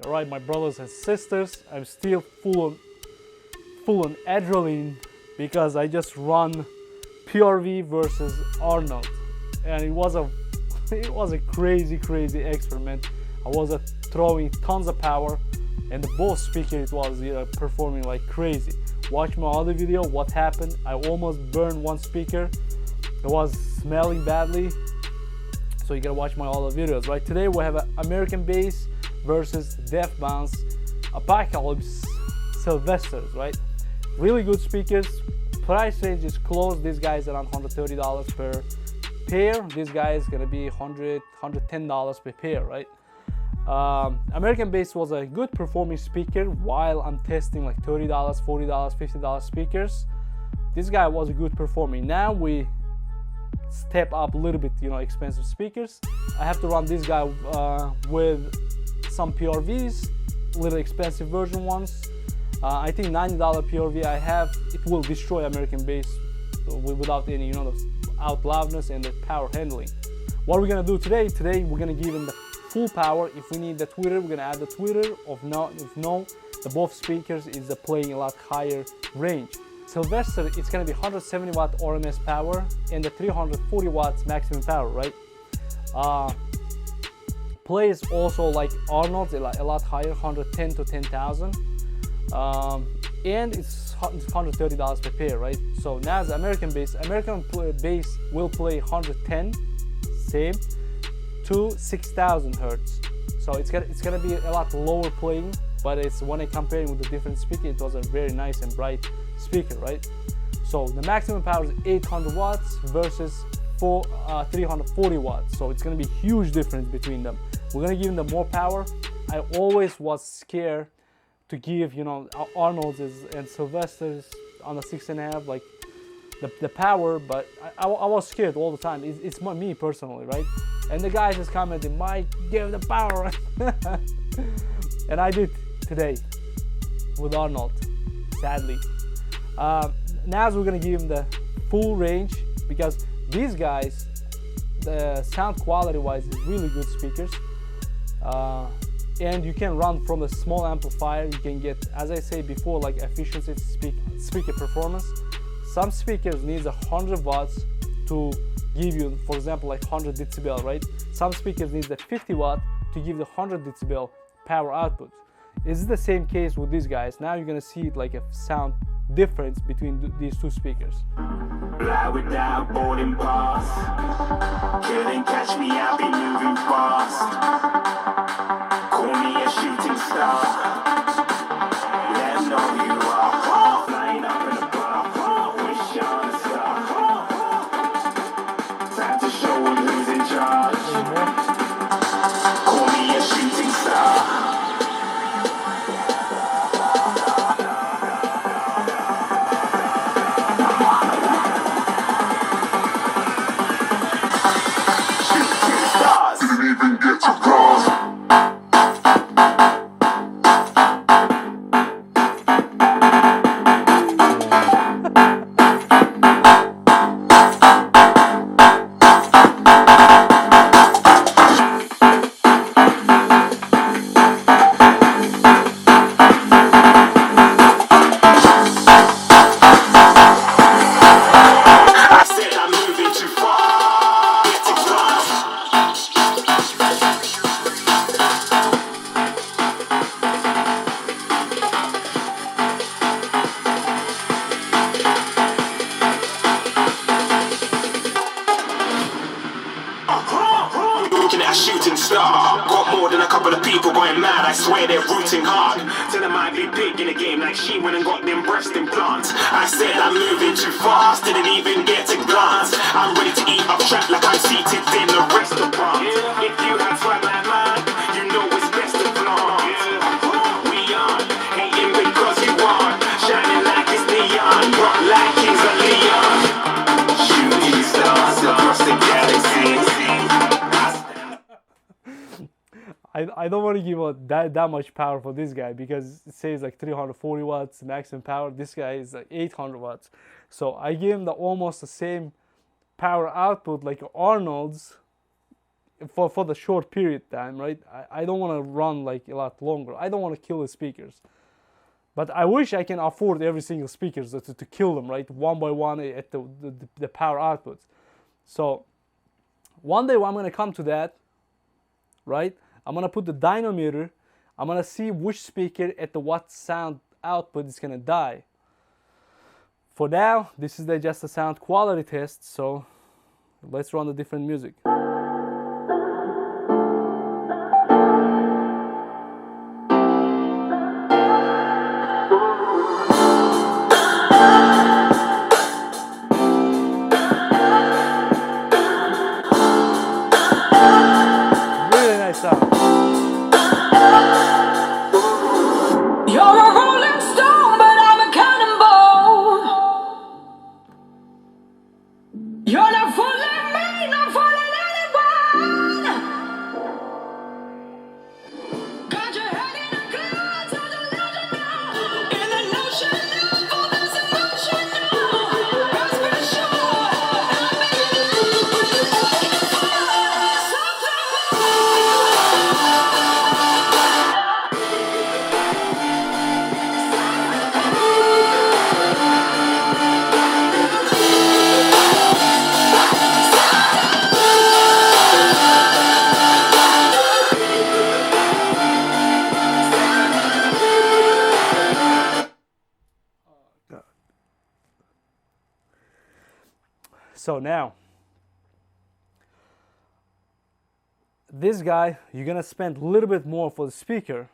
All right, my brothers and sisters, I'm still full on adrenaline because I just run PRV versus Arnold, and it was a crazy experiment. I was throwing tons of power, and the both speaker it was performing like crazy. Watch my other video. What happened? I almost burned one speaker. It was smelling badly. So you gotta watch my other videos, right? Today we have an American bass versus Bonce Sylvester, right? Really good speakers. Price range is close. This guy is around $130 per pair. This guy is gonna be $110 per pair, right? American bass was a good performing speaker while I'm testing like $30, $40, $50 speakers. This guy was a good performing. Now we step up a little bit, expensive speakers. I have to run this guy with some PRVs, little expensive version ones. I think $90 PRV I have, it will destroy American bass without any, out loudness and the power handling. What we're gonna do today? Today we're gonna give him the full power. If we need the tweeter, we're gonna add the tweeter. If no, the both speakers is playing a lot higher range. Sylvester, it's gonna be 170 watt RMS power and the 340 watts maximum power, right? Plays also like Arnold's, a lot higher, 110 to 10,000. And it's $130 per pair, right? So now the American bass will play 110, same, to 6,000 hertz. So it's gonna be a lot lower playing, but it's when I compare it with the different speaker, it was a very nice and bright speaker, right? So the maximum power is 800 watts versus 340 watts. So it's gonna be huge difference between them. We're gonna give them more power. I always was scared to give, Arnold's and Sylvester's on the 6.5, like the power, but I was scared all the time. It's me personally, right? And the guys just commented, Mike, give the power. And I did today with Arnold, sadly. Now we're gonna give him the full range because these guys, the sound quality wise is really good speakers. And you can run from a small amplifier. You can get, as I say before, like efficiency speaker performance. Some speakers needs 100 watts to give you, for example, like 100 decibel, right? Some speakers needs the 50 watt to give the 100 decibel power output. Is the same case with these guys? Now you're gonna see it like a sound difference between these two speakers. Fly without boarding pass. Couldn't catch me, I'll be moving fast. Call me a shooting star. Let 'em know who you are. Flying up in a bar. Wish on a star. Time to show 'em who's in charge. Call me a shooting star. Shooting star, got more than a couple of people going mad. I swear they're rooting hard. Tell them I be big in the game like she went and got them breast implants. I said I'm moving too fast, didn't even get to glance. I'm ready to eat up track like I'm seated in a restaurant. If you had swag like mine, you know it's best to flaunt. We aren't hating because you aren't shining like it's neon, rock like Kings of Leon. Shooting stars across the galaxy. I don't want to give out that much power for this guy because it says like 340 watts maximum power. This guy is like 800 watts. So I give him almost the same power output like Arnold's for the short period time, right? I don't want to run like a lot longer. I don't want to kill the speakers. But I wish I can afford every single speaker to kill them, right? One by one at the power outputs. So one day I'm going to come to that, right? I'm going to put the dynamometer. I'm going to see which speaker at the what sound output is going to die. For now, this is just a sound quality test. So let's run the different music. So now, this guy, you're gonna spend a little bit more for the speaker,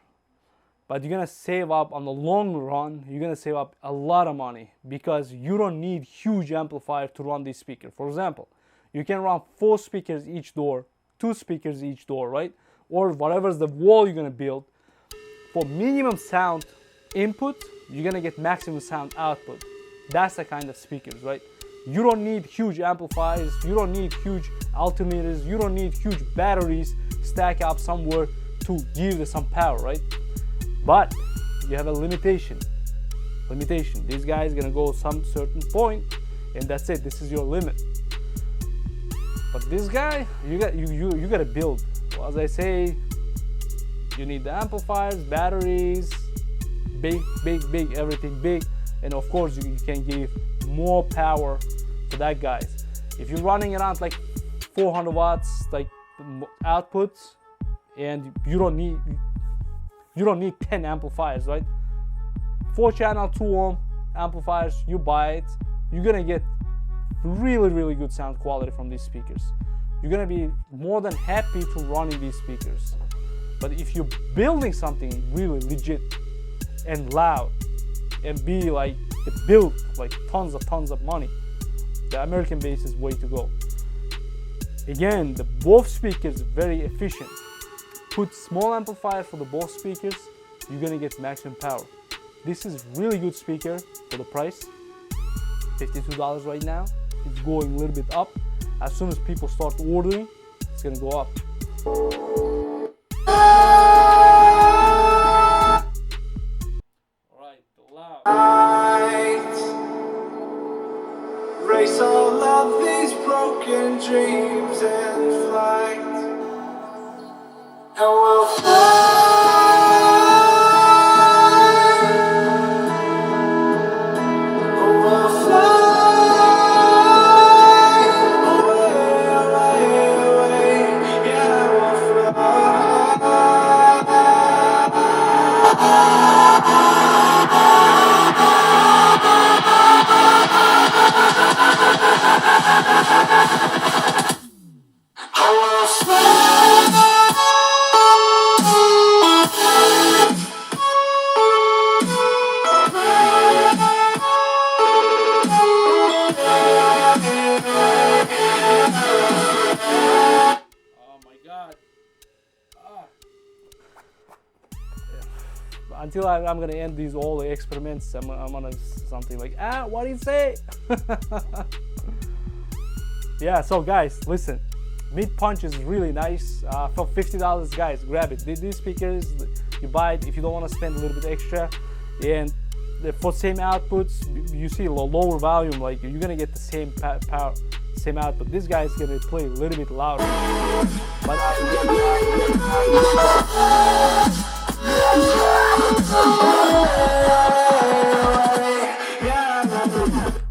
but you're gonna save up on the long run. You're gonna save up a lot of money because you don't need huge amplifier to run this speaker. For example, you can run 4 speakers each door, 2 speakers each door, right? Or whatever's the wall you're gonna build. For minimum sound input, you're gonna get maximum sound output. That's the kind of speakers, right? You don't need huge amplifiers, you don't need huge altimeters, you don't need huge batteries stack up somewhere to give you some power, right? But you have a limitation. This guy is gonna go some certain point, and that's it. This is your limit. But this guy, you gotta build. Well, as I say, you need the amplifiers, batteries, big, everything big, and of course you can give more power to that guys. If you're running around like 400 watts like outputs, and you don't need 10 amplifiers, right? 4-channel 2-ohm amplifiers, you buy it, you're gonna get really good sound quality from these speakers. You're gonna be more than happy to running these speakers. But if you're building something really legit and loud and be like the build like tons of money, the American bass is way to go. Again, the both speakers very efficient. Put small amplifier for the both speakers, you're gonna get maximum power. This is really good speaker for the price, $52 right now. It's going a little bit up. As soon as people start ordering, it's gonna go up. Alright, loud. Race all of these broken dreams in flight, and we'll fly. Until I'm gonna end these all the experiments, I'm gonna something like, what do you say? Yeah, so guys, listen, mid punch is really nice. For $50, guys, grab it. These speakers, you buy it if you don't want to spend a little bit extra, and for same outputs, you see lower volume, like you're gonna get the same same output. This guy is gonna play a little bit louder,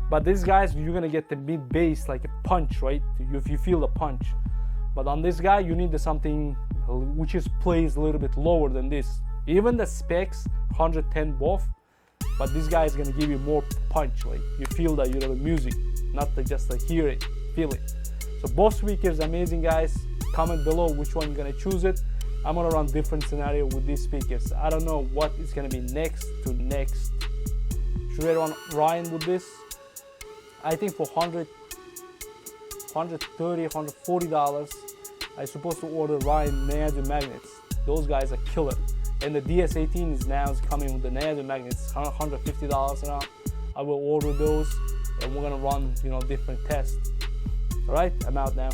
but these guys, you're gonna get the mid bass like a punch, right? If you feel the punch. But on this guy, you need something which plays a little bit lower than this. Even the specs 110 both, but this guy is gonna give you more punch. Like you feel that you know the music, not just hear it, feel it. So both speakers amazing, guys. Comment below which one you're gonna choose it. I'm gonna run different scenario with these speakers. I don't know what is gonna be next. Should I run Ryan with this? I think for $130, $140, I'm supposed to order Ryan Nazo magnets. Those guys are killer. And the DS18 is now coming with the Nazo magnets, $150 now. I will order those, and we're gonna run, you know, different tests. All right, I'm out now.